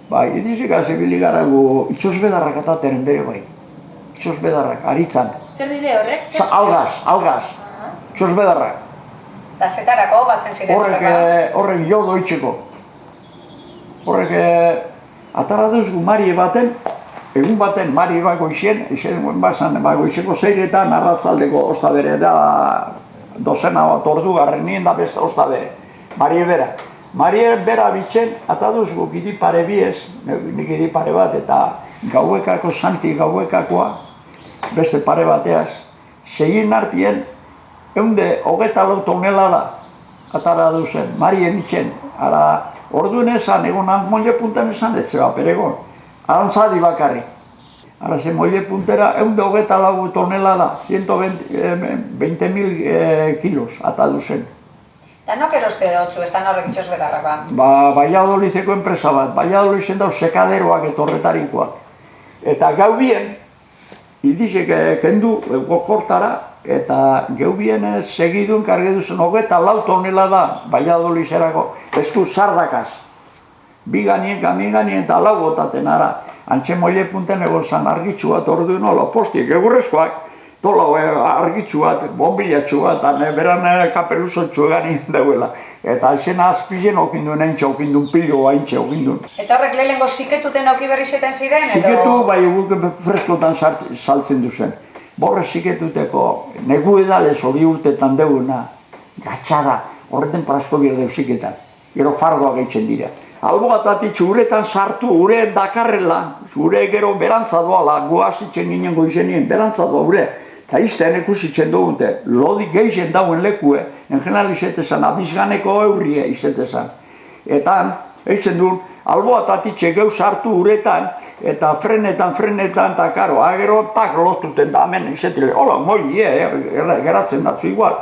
Bai, idizika zebili gara gu itxosbedarrak atateren bere bai. Itxosbedarrak, aritzan. Zer dire horrek? Algaz. Itxosbedarrak. Da zetarako batzen ziren Horrek jodo itxeko. Horrek atara duzgu Marie baten, egun baten Marie bat goizien, goizeko zeiretan arratzaldeko ostabere da dozena bat ordu garrenien da beste ostabere. Marie bera. Marie bera bitzen, ataduzgu gidipare biez, nik gidipare bat, eta gauekako, Santi gauekakoa, beste pare bateaz, segin artien, eunde hogeta lau tonelada atara duzen, Marie bitzen. Ara, orduen esan, egonan molle puntan esan, etzeba peregon, arantzadi bakarri. Ara, ze molle puntera, eunde hogeta lau tonelada, 120.000 kilos atadu zen. Eta nok eroste dutzu esan horrek itxosbedarrak ba? Valladolideko enpresa bat, Valladolid zen dau sekaderoak etorretarikoak. Eta gau bien, idizek kendu gokortara, eta gau bien segidun karge duzen hogeta lau tonelada Valladolideko esku sardakaz. Biganien, kamiganien eta lau gotaten ara. Antxe molle punten egon zan argitxu bat orduan hola postiek egurrezkoak, tola argitxu bat, bombilatxu bat, eta beran kaperuzotxu egan indauela. Eta aixen azpizien okinduen haintxe, okinduen pilo haintxe, okinduen. Eta horrek lehenengo ziketuten auki berri zeten ziren, edo? Ziketu, bai, guk freskotan saltzen duzen. Borre ziketuteko, negu edalez hori urtetan deuna, gatxada, horreten prasko bire deu ziketan. Gero fardoak eitzen dira. Albo atatitxu uretan sartu, ure dakarrela, ure gero berantza doala, guazitzen ginen goizenien, berantza doa ure. Eta izten ekusitzen dugute, lodik geixen dauen lekue, en general izetezan, abizganeko eurrie izetezan. Eta, eitzen duen, albo atatitxe geu sartu uretan, eta frenetan, eta karo, agero tak lotuten da, hemen izetile, hola, moi, geratzen datzu igual.